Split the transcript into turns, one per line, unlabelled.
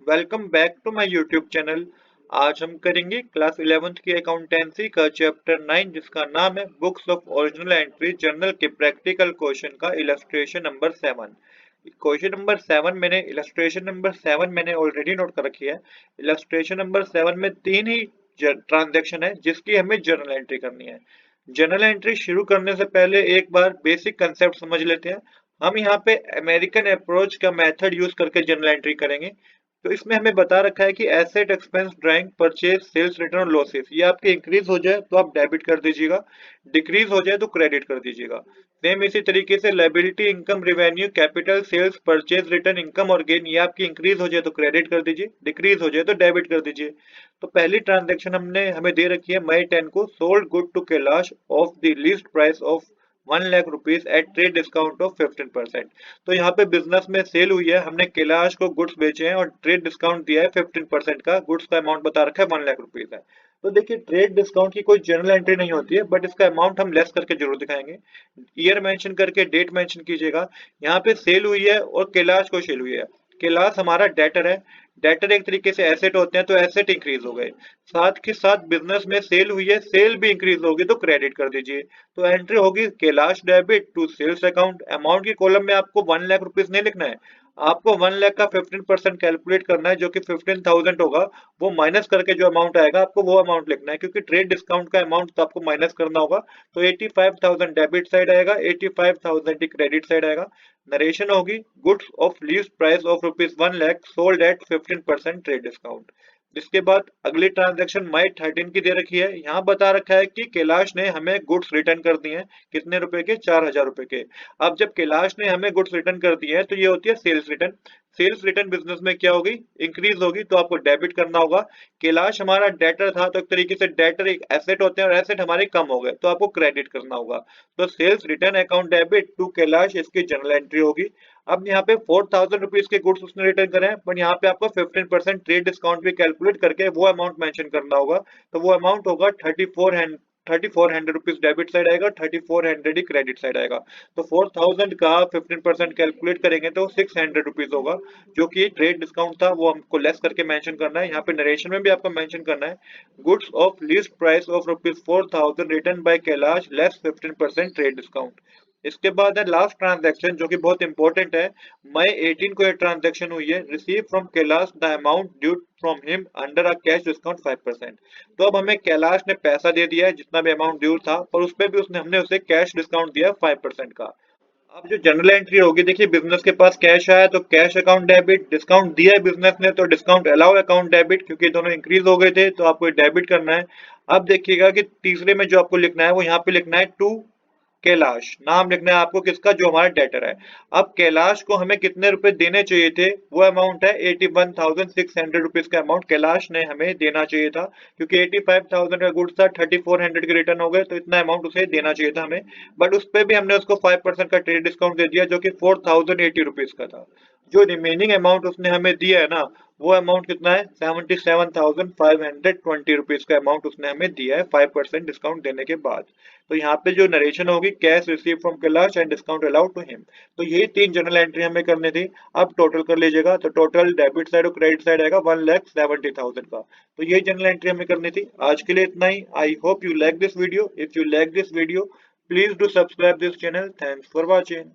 Welcome back to my YouTube channel. आज हम करेंगे क्लास 11th की अकाउंटेंसी का चैप्टर 9 जिसका नाम है books of original entry journal के प्रैक्टिकल क्वेश्चन का इलस्ट्रेशन नंबर 7। क्वेश्चन नंबर 7 मैंने इलस्ट्रेशन नंबर 7 मैंने ऑलरेडी नोट कर रखी है। इलस्ट्रेशन नंबर 7 में तीन ही ट्रांजैक्शन है जिसकी हमें जर्नल एंट्री करनी है। जर्नल एंट्री शुरू करने से पहले एक बार बेसिक कंसेप्ट समझ लेते हैं। हम यहाँ पे अमेरिकन अप्रोच का मेथड यूज करके जर्नल एंट्री करेंगे। तो इसमें हमें बता रखा है कि asset expense drawing purchase sales return और लॉसेस ये आपके इंक्रीज हो जाए तो आप डेबिट कर दीजिएगा, डिक्रीज हो जाए तो क्रेडिट कर दीजिएगा। सेम इसी तरीके से liability income revenue capital sales purchase return income और गेन ये आपकी इंक्रीज हो जाए तो क्रेडिट कर दीजिए, डिक्रीज हो जाए तो डेबिट कर दीजिए। तो पहली ट्रांजेक्शन हमने हमें दे रखी है मई 10 को sold good to Kailash of the list price of 1 lakh rupees at trade discount of 15%। तो यहाँ पे बिजनेस में सेल हुई है, हमने कैलाश को गुड्स बेचे हैं और ट्रेड डिस्काउंट दिया है 15% का। गुड्स का अमाउंट बता रखा है 1 लाख रुपीज है। तो देखिए ट्रेड डिस्काउंट की कोई जर्नल एंट्री नहीं होती है बट इसका अमाउंट हम लेस करके जरूर दिखाएंगे। ईयर मेंशन करके डेट मेंशन कीजिएगा। यहाँ पे सेल हुई है और कैलाश को सेल हुई है। कैलाश हमारा डेटर है। डेटर एक तरीके से एसेट होते हैं तो एसेट इंक्रीज हो गए। साथ के साथ बिजनेस में सेल हुई है, सेल भी इंक्रीज होगी तो क्रेडिट कर दीजिए। तो एंट्री होगी Kailash debit to sales account. Amount की कॉलम में आपको 1 लाख रुपीज नहीं लिखना है, आपको 1 लाख का 15% कैलकुलेट करना है जो कि 15,000 होगा। वो माइनस करके जो अमाउंट आएगा आपको वो अमाउंट लिखना है क्योंकि ट्रेड डिस्काउंट का अमाउंट तो आपको माइनस करना होगा। तो 85,000 डेबिट साइड आएगा, 85,000 ही क्रेडिट साइड आएगा। नरेशन होगी goods of list price of ₹1 lakh sold at 15% trade discount. जिसके बाद अगली ट्रांजैक्शन मई 13 की दे रखी है। यहाँ बता रखा है कि कैलाश ने हमें गुड्स रिटर्न कर दिए हैं। कितने रुपए के? 4,000 रुपए के। अब जब कैलाश ने हमें गुड्स रिटर्न कर दिए हैं तो ये होती है sales return. Sales return business में क्या होगी? इंक्रीज होगी तो आपको डेबिट करना होगा। कैलाश हमारा डेटर था तो एक तरीके से डेटर एक एसेट होते हैं और एसेट हमारे कम हो गए तो आपको क्रेडिट करना होगा। तो sales return account debit to Kailash इसकी जर्नल एंट्री होगी। अब यहाँ पे 4,000 रुपीज के गुड्स उसने रिटर्न करे हैं पर यहाँ पे आपको 15% ट्रेड डिस्काउंट भी कैलकुलेट करके वो अमाउंट मेंशन करना होगा। तो वो अमाउंट होगा 3400 रुपीज डेबिट साइड आएगा, 3400 ही क्रेडिट साइड आएगा। तो 4,000 का 15% कैलकुलेट करेंगे तो 600 रुपीज होगा जो कि ट्रेड डिस्काउंट था, वो हमको लेस करके मेंशन करना है। यहाँ पे नरेशन में भी आपको मेंशन करना है goods of list price of ₹4,000 return by Kailash less 15% trade discount. इसके बाद है लास्ट ट्रांजैक्शन जो कि बहुत इंपॉर्टेंट है। मई 18 को ये ट्रांजैक्शन हुई है। Receive from Kailash the amount due from him under a cash discount 5%। तो अब हमें कैलाश ने पैसा दे दिया है जितना भी अमाउंट ड्यू था पर उस पर भी हमने उसे कैश डिस्काउंट दिया 5% का। अब जो जनरल एंट्री होगी, देखिए बिजनेस के पास कैश आया तो कैश अकाउंट डेबिट, डिस्काउंट दिया है बिजनेस ने तो डिस्काउंट अलाउ अकाउंट डेबिट, क्योंकि दोनों इंक्रीज हो गए थे तो आपको डेबिट करना है। अब देखिएगा कि तीसरे में जो आपको लिखना है वो यहाँ पे लिखना है टू कैलाश। नाम लिखना है आपको किसका? जो हमारा डेटर है। अब कैलाश को हमें कितने रुपए देने चाहिए थे? वो अमाउंट है 81,600 रुपीज का अमाउंट कैलाश ने हमें देना चाहिए था क्योंकि 85,000 का गुड्स था, 3400 के रिटर्न हो गए तो इतना अमाउंट उसे देना चाहिए था हमें। बट उस पर भी हमने उसको 5% का ट्रेड डिस्काउंट दे दिया जो कि 4,080 रुपीज का था। जो रिमेनिंग अमाउंट उसने हमें दिया है ना, वो अमाउंट कितना है? 77,520 रुपीज का अमाउंट उसने हमें दिया है 5% डिस्काउंट देने के बाद। तो यहाँ पे जो नरेशन होगी cash receive from Kailash and discount allowed to him. तो यही तीन जनरल एंट्री हमें करनी थी। अब टोटल कर लीजिएगा तो टोटल डेबिट साइड और क्रेडिट साइड आएगा 1,70,000 का। तो यही जनरल एंट्री हमें करनी थी। आज के लिए इतना ही। I hope you like this video. If you like this video please do subscribe this channel. Thanks for watching.